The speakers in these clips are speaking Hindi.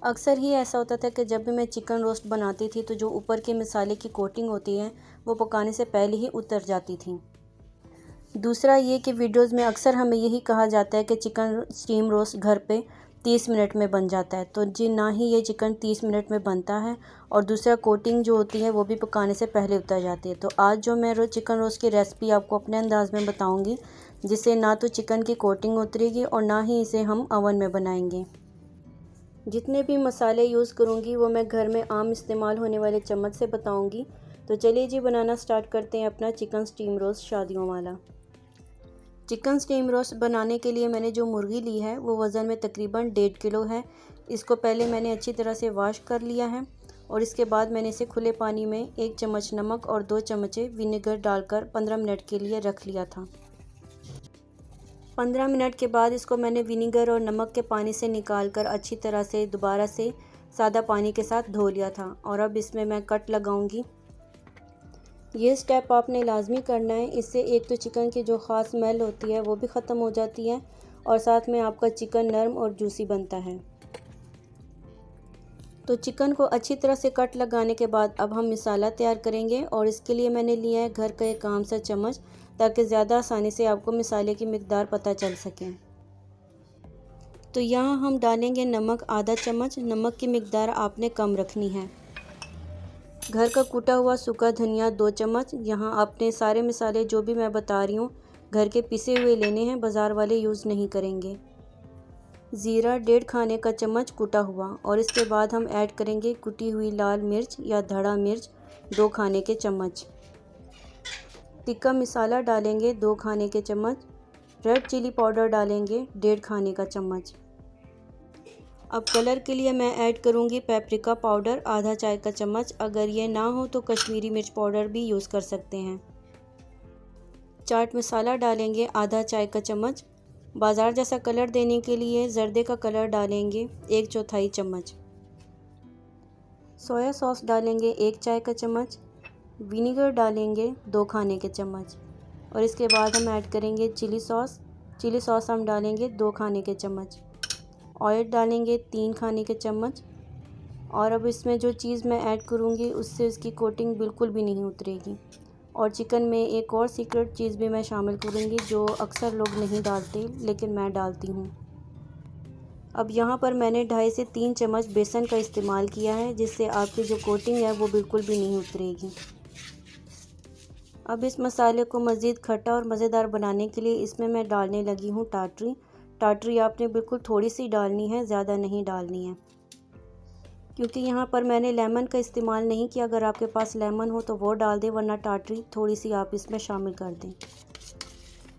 अक्सर ही ऐसा होता था कि जब भी मैं चिकन रोस्ट बनाती थी तो जो ऊपर के मसाले की कोटिंग होती है वो पकाने से पहले ही उतर जाती थी। दूसरा ये कि वीडियोस में अक्सर हमें यही कहा जाता है कि चिकन स्टीम रोस्ट घर पे 30 मिनट में बन जाता है, तो जी ना ही ये चिकन 30 मिनट में बनता है और दूसरा कोटिंग जो होती है वो भी पकाने से पहले उतर जाती है। तो आज जो मैं चिकन रोस्ट की रेसिपी आपको अपने अंदाज में बताऊंगी, जिससे ना तो चिकन की कोटिंग उतरेगी और ना ही इसे हम ओवन में बनाएंगे। जितने भी मसाले यूज़ करूँगी वो मैं घर में आम इस्तेमाल होने वाले चम्मच से बताऊँगी। तो चलिए जी बनाना स्टार्ट करते हैं अपना चिकन स्टीम रोस्ट शादियों वाला। चिकन स्टीम रोस्ट बनाने के लिए मैंने जो मुर्गी ली है वो वज़न में तकरीबन 1.5 किलो है। इसको पहले मैंने अच्छी तरह से वॉश कर लिया है और इसके बाद मैंने इसे खुले पानी में 1 चम्मच नमक और 2 चम्मचे विनेगर डालकर 15 मिनट के लिए रख लिया था। 15 मिनट के बाद इसको मैंने विनेगर और नमक के पानी से निकाल कर अच्छी तरह से दोबारा से सादा पानी के साथ धो लिया था और अब इसमें मैं कट लगाऊंगी। ये स्टेप आपने लाजमी करना है, इससे एक तो चिकन की जो ख़ास स्मेल होती है वो भी ख़त्म हो जाती है और साथ में आपका चिकन नरम और जूसी बनता है। तो चिकन को अच्छी तरह से कट लगाने के बाद अब हम मसाला तैयार करेंगे और इसके लिए मैंने लिया है घर का एक आम सा चम्मच, ताकि ज़्यादा आसानी से आपको मसाले की मिकदार पता चल सके। तो यहाँ हम डालेंगे नमक आधा चम्मच। नमक की मिकदार आपने कम रखनी है। घर का कूटा हुआ सूखा धनिया 2 चम्मच। यहाँ आपने सारे मसाले जो भी मैं बता रही हूँ घर के पिसे हुए लेने हैं, बाज़ार वाले यूज़ नहीं करेंगे। ज़ीरा 1.5 खाने का चम्मच कुटा हुआ और इसके बाद हम ऐड करेंगे कुटी हुई लाल मिर्च या धड़ा मिर्च 2 खाने के चम्मच। टिक्का मसाला डालेंगे 2 खाने के चम्मच। रेड चिली पाउडर डालेंगे 1.5 खाने का चम्मच। अब कलर के लिए मैं ऐड करूँगी पेपरिका पाउडर आधा चाय का चम्मच। अगर ये ना हो तो कश्मीरी मिर्च पाउडर भी यूज़ कर सकते हैं। चाट मसाला डालेंगे आधा चाय का चम्मच। बाज़ार जैसा कलर देने के लिए जर्दे का कलर डालेंगे 1/4 चम्मच। सोया सॉस डालेंगे 1 चाय का चम्मच। विनेगर डालेंगे 2 खाने के चम्मच और इसके बाद हम ऐड करेंगे चिली सॉस। चिली सॉस हम डालेंगे 2 खाने के चम्मच। ऑयल डालेंगे 3 खाने के चम्मच और अब इसमें जो चीज़ मैं ऐड करूँगी उससे इसकी कोटिंग बिल्कुल भी नहीं उतरेगी। और चिकन में एक और सीक्रेट चीज़ भी मैं शामिल करूँगी जो अक्सर लोग नहीं डालते, लेकिन मैं डालती हूँ। अब यहाँ पर मैंने 2.5 से 3 चम्मच बेसन का इस्तेमाल किया है, जिससे आपकी जो कोटिंग है वो बिल्कुल भी नहीं उतरेगी। अब इस मसाले को मज़ीद खट्टा और मज़ेदार बनाने के लिए इसमें मैं डालने लगी हूँ टाटरी। टाटरी आपने बिल्कुल थोड़ी सी डालनी है, ज़्यादा नहीं डालनी है, क्योंकि यहाँ पर मैंने लेमन का इस्तेमाल नहीं किया। अगर आपके पास लेमन हो तो वो डाल दें, वरना टाटरी थोड़ी सी आप इसमें शामिल कर दें।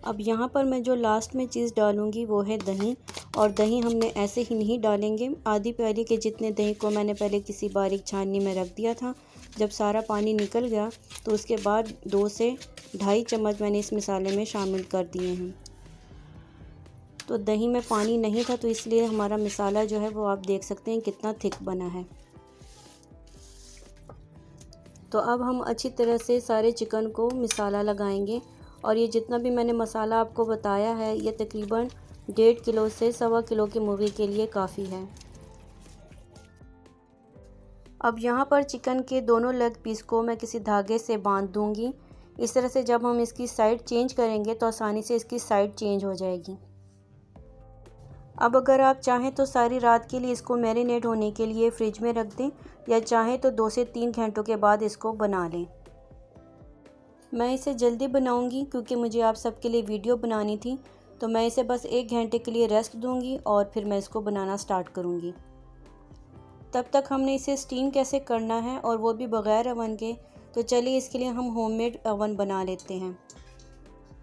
अब यहाँ पर मैं जो लास्ट में चीज़ डालूँगी वो है दही, और दही हमने ऐसे ही नहीं डालेंगे। आधी प्याली के जितने दही को मैंने पहले किसी बारीक छाननी में रख दिया था। जब सारा पानी निकल गया तो उसके बाद 2 से 2.5 चम्मच मैंने इस मसाले में शामिल कर दिए हैं। तो दही में पानी नहीं था, तो इसलिए हमारा मसाला जो है वो आप देख सकते हैं कितना थिक बना है। तो अब हम अच्छी तरह से सारे चिकन को मसाला लगाएंगे और ये जितना भी मैंने मसाला आपको बताया है ये तकरीबन 1.5 किलो से 1.25 किलो की मुर्गी के लिए काफ़ी है। अब यहाँ पर चिकन के दोनों लेग पीस को मैं किसी धागे से बांध दूँगी। इस तरह से जब हम इसकी साइड चेंज करेंगे तो आसानी से इसकी साइड चेंज हो जाएगी। अब अगर आप चाहें तो सारी रात के लिए इसको मैरिनेट होने के लिए फ्रिज में रख दें, या चाहें तो 2 से 3 घंटों के बाद इसको बना लें। मैं इसे जल्दी बनाऊंगी क्योंकि मुझे आप सबके लिए वीडियो बनानी थी, तो मैं इसे बस 1 घंटे के लिए रेस्ट दूंगी और फिर मैं इसको बनाना स्टार्ट करूंगी। तब तक हमने इसे स्टीम कैसे करना है, और वो भी बग़ैर ओवन के, तो चलिए इसके लिए हम होममेड ओवन बना लेते हैं।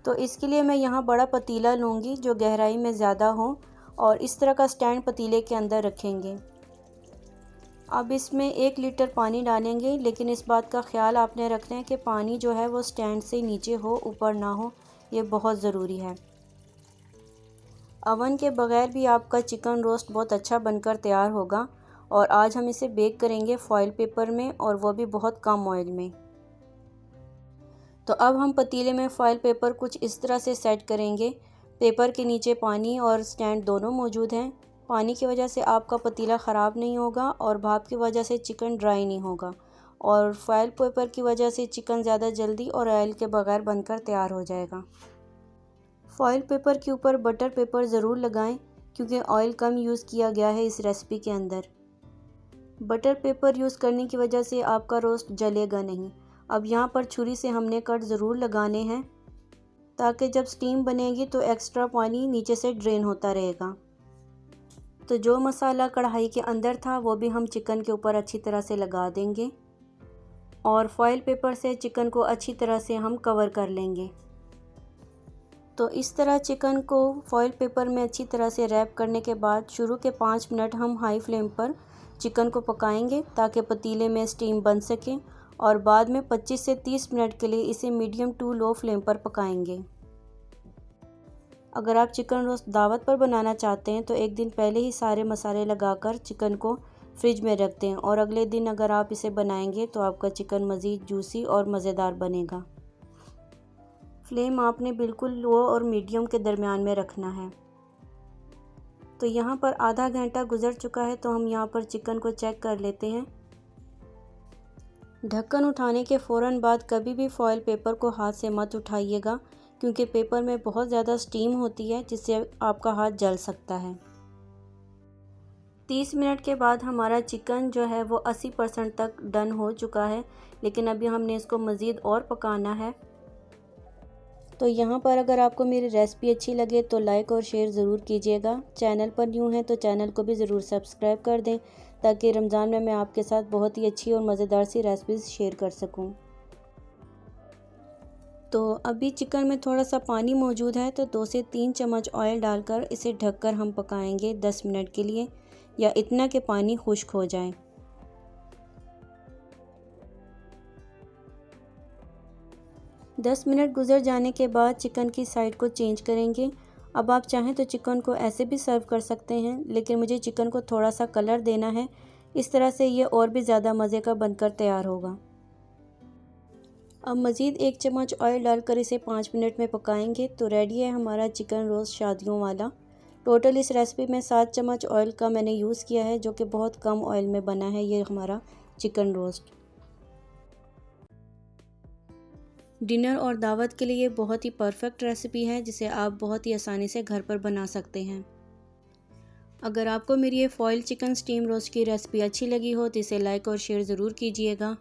तो इसके लिए मैं यहाँ बड़ा पतीला लूँगी जो गहराई में ज़्यादा हो, और इस तरह का स्टैंड पतीले के अंदर रखेंगे। अब इसमें 1 लीटर पानी डालेंगे, लेकिन इस बात का ख्याल आपने रखना है कि पानी जो है वो स्टैंड से नीचे हो, ऊपर ना हो, ये बहुत ज़रूरी है। अवन के बग़ैर भी आपका चिकन रोस्ट बहुत अच्छा बनकर तैयार होगा, और आज हम इसे बेक करेंगे फॉइल पेपर में, और वो भी बहुत कम ऑयल में। तो अब हम पतीले में फॉइल पेपर कुछ इस तरह से सेट करेंगे। पेपर के नीचे पानी और स्टैंड दोनों मौजूद हैं, पानी की वजह से आपका पतीला ख़राब नहीं होगा और भाप की वजह से चिकन ड्राई नहीं होगा, और फॉइल पेपर की वजह से चिकन ज़्यादा जल्दी और ऑयल के बगैर बनकर तैयार हो जाएगा। फॉइल पेपर के ऊपर बटर पेपर ज़रूर लगाएं क्योंकि ऑयल कम यूज़ किया गया है इस रेसिपी के अंदर। बटर पेपर यूज़ करने की वजह से आपका रोस्ट जलेगा नहीं। अब यहाँ पर छुरी से हमने कट ज़रूर लगाने हैं ताकि जब स्टीम बनेगी तो एक्स्ट्रा पानी नीचे से ड्रेन होता रहेगा। तो जो मसाला कढ़ाई के अंदर था वो भी हम चिकन के ऊपर अच्छी तरह से लगा देंगे और फॉइल पेपर से चिकन को अच्छी तरह से हम कवर कर लेंगे। तो इस तरह चिकन को फॉइल पेपर में अच्छी तरह से रैप करने के बाद शुरू के 5 मिनट हम हाई फ्लेम पर चिकन को पकाएंगे ताकि पतीले में स्टीम बन सके, और बाद में 25 से 30 मिनट के लिए इसे मीडियम टू लो फ्लेम पर पकाएंगे। अगर आप चिकन रोस्ट दावत पर बनाना चाहते हैं तो एक दिन पहले ही सारे मसाले लगाकर चिकन को फ्रिज में रख दें, और अगले दिन अगर आप इसे बनाएंगे तो आपका चिकन मज़ीद जूसी और मज़ेदार बनेगा। फ्लेम आपने बिल्कुल लो और मीडियम के दरमियान में रखना है। तो यहाँ पर आधा घंटा गुजर चुका है, तो हम यहाँ पर चिकन को चेक कर लेते हैं। ढक्कन उठाने के फ़ौरन बाद कभी भी फॉइल पेपर को हाथ से मत उठाइएगा क्योंकि पेपर में बहुत ज़्यादा स्टीम होती है जिससे आपका हाथ जल सकता है। 30 मिनट के बाद हमारा चिकन जो है वो 80% तक डन हो चुका है, लेकिन अभी हमने इसको मज़ीद और पकाना है। तो यहाँ पर अगर आपको मेरी रेसिपी अच्छी लगे तो लाइक और शेयर ज़रूर कीजिएगा। चैनल पर न्यू हैं तो चैनल को भी ज़रूर सब्सक्राइब कर दें ताकि रमज़ान में मैं आपके साथ बहुत ही अच्छी और मज़ेदार सी रेसिपीज़ शेयर कर सकूँ। तो अभी चिकन में थोड़ा सा पानी मौजूद है, तो 2 से 3 चम्मच ऑयल डालकर इसे ढककर हम पकाएंगे 10 मिनट के लिए, या इतना कि पानी खुश्क हो जाए। दस मिनट गुजर जाने के बाद चिकन की साइड को चेंज करेंगे। अब आप चाहें तो चिकन को ऐसे भी सर्व कर सकते हैं, लेकिन मुझे चिकन को थोड़ा सा कलर देना है, इस तरह से ये और भी ज़्यादा मज़े का बनकर तैयार होगा। अब मज़ीद 1 चम्मच ऑयल डालकर इसे 5 मिनट में पकाएंगे तो रेडी है हमारा चिकन रोस्ट शादियों वाला। टोटल इस रेसिपी में 7 चम्मच ऑयल का मैंने यूज़ किया है, जो कि बहुत कम ऑयल में बना है ये हमारा चिकन रोस्ट। डिनर और दावत के लिए बहुत ही परफेक्ट रेसिपी है जिसे आप बहुत ही आसानी से घर पर बना सकते हैं। अगर आपको मेरी ये फॉइल चिकन स्टीम रोस्ट की रेसिपी अच्छी लगी हो तो इसे लाइक और शेयर ज़रूर कीजिएगा।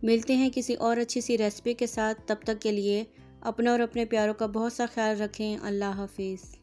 मिलते हैं किसी और अच्छी सी रेसिपी के साथ, तब तक के लिए अपना और अपने प्यारों का बहुत सा ख्याल रखें। अल्लाह हाफिज़।